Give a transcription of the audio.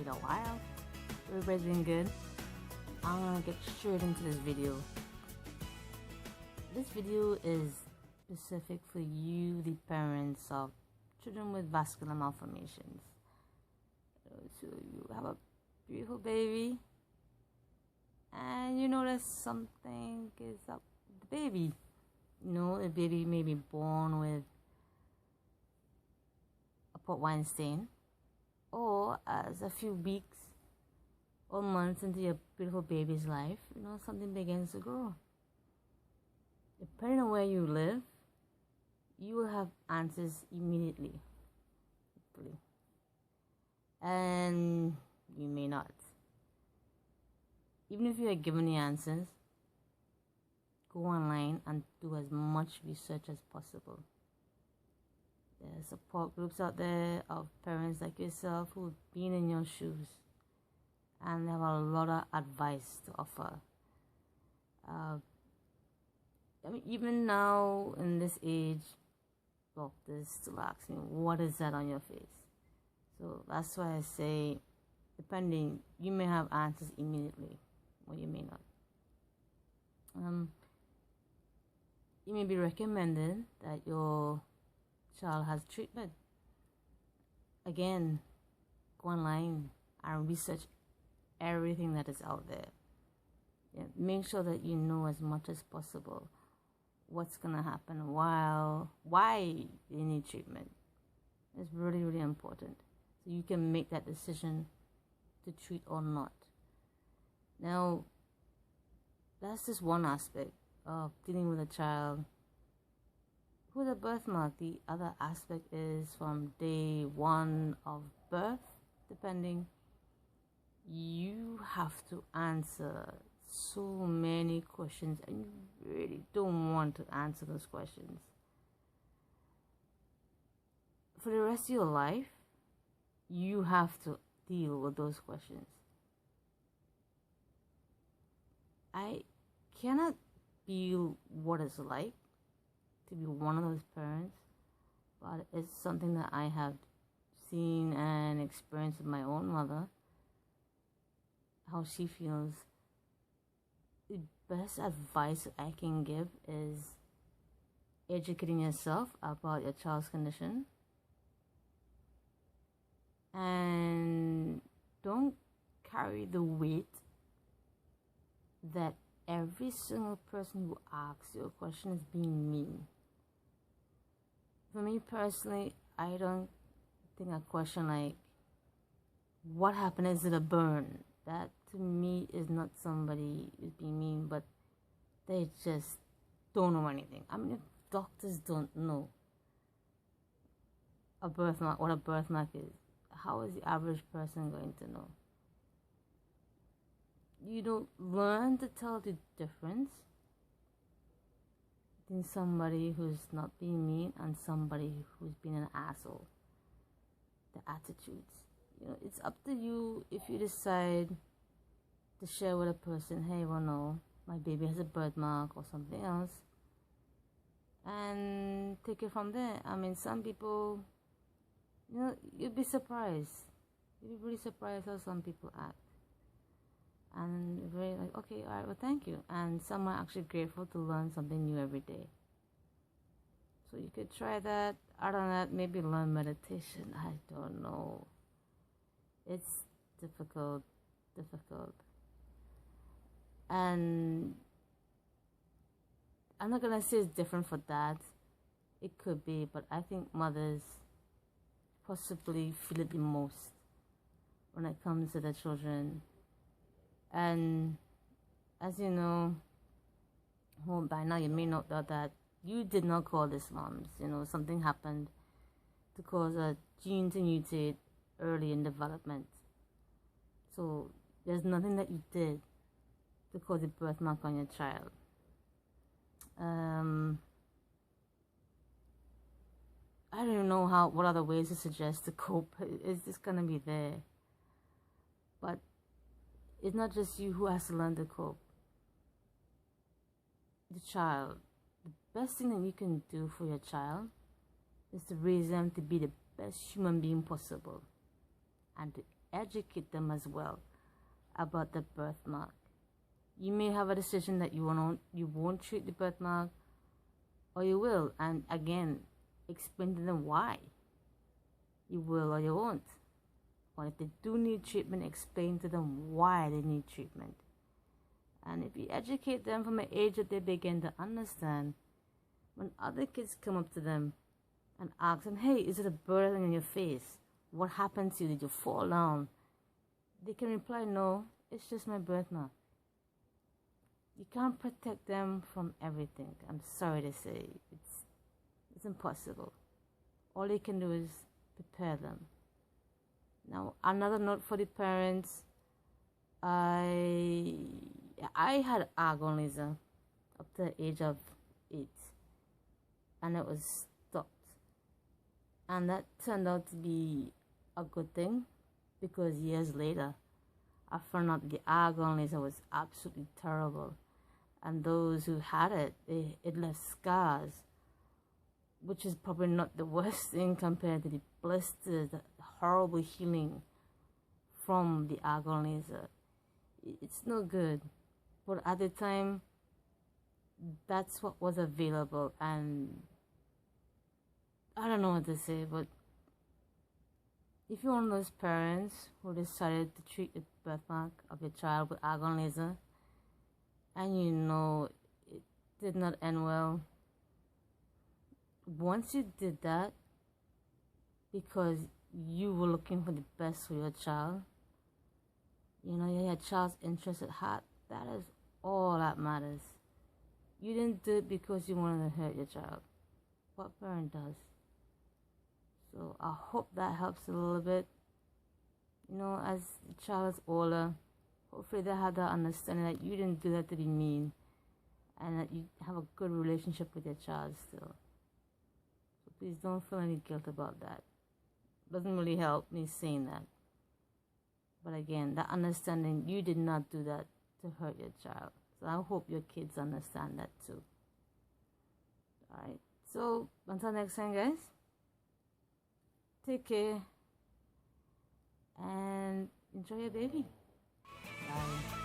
a while. Everybody's doing good. I'm gonna get straight into this video. This video is specific for you, the parents of children with vascular malformations. So you have a beautiful baby and you notice something is up with the baby. The baby may be born with a port wine stain, or as a few weeks or months into your beautiful baby's life, something begins to grow. Depending on where you live, you will have answers immediately, hopefully. And you may not. Even if you are given the answers, go online and do as much research as possible. There are support groups out there of parents like yourself who've been in your shoes and they have a lot of advice to offer. Even now in this age, doctors still ask me, what is that on your face? So that's why I say, depending, you may have answers immediately, or you may not. It may be recommended that your child has treatment. Again, go online and research everything that is out there. Make sure that you know as much as possible what's gonna happen, why they need treatment. It's really, really important. So you can make that decision to treat or not. Now, that's just one aspect of dealing with a child with a birthmark. The other aspect is from day one of birth, depending, you have to answer so many questions and you really don't want to answer those questions. For the rest of your life, you have to deal with those questions. I cannot feel what it's like to be one of those parents, but it's something that I have seen and experienced with my own mother, how she feels. The best advice I can give is educating yourself about your child's condition, and don't carry the weight that every single person who asks you a question is being mean. For me personally, I don't think a question like, what happened, is it a burn? That to me is not somebody who's being mean, but they just don't know anything. I mean, if doctors don't know a birthmark, what a birthmark is, how is the average person going to know? You don't learn to tell the difference between somebody who's not being mean and somebody who's being an asshole. The attitudes. It's up to you if you decide to share with a person, hey, well, no, my baby has a birthmark or something else, and take it from there. I mean, some people, you'd be surprised. You'd be really surprised how some people act. And very like, okay, all right, well, thank you. And some are actually grateful to learn something new every day. So you could try that. Other than that, maybe learn meditation. I don't know. It's difficult. And I'm not gonna say it's different for dads. It could be, but I think mothers possibly feel it the most when it comes to their children. And as you know, by now you may not know that you did not call this moms. Something happened to cause a gene to mutate early in development. So there's nothing that you did to cause a birthmark on your child. I don't even know what other ways to suggest to cope. It's just gonna be there. But it's not just you who has to learn to cope. The child. The best thing that you can do for your child is to raise them to be the best human being possible and to educate them as well about the birthmark. You may have a decision that you won't treat the birthmark, or you will, and again, explain to them why you will or you won't. Or if they do need treatment, explain to them why they need treatment. And if you educate them from an age that they begin to understand, when other kids come up to them and ask them, hey, is it a burn on your face? What happened to you? Did you fall down? They can reply, no, it's just my birthmark. You can't protect them from everything. I'm sorry to say, it's impossible. All you can do is prepare them. Now, another note for the parents, I had argon laser up to the age of 8, and it was stopped. And that turned out to be a good thing, because years later, I found out the argon laser was absolutely terrible. And those who had it left scars, which is probably not the worst thing compared to the blisters, the horrible healing from the argon laser. It's no good. But at the time, that's what was available, and I don't know what to say, but if you're one of those parents who decided to treat the birthmark of your child with argon laser, and you know it did not end well, once you did that because you were looking for the best for your child, you know, you had your child's interest at heart, that is all that matters. You didn't do it because you wanted to hurt your child. What parent does? So I hope that helps a little bit. You know, as the child is older, hopefully they have that understanding that you didn't do that to be mean, and that you have a good relationship with your child still. So please don't feel any guilt about that. Doesn't really help me saying that. But again, that understanding, you did not do that to hurt your child. So I hope your kids understand that too. Alright, so until next time, guys, take care and enjoy your baby. Bye.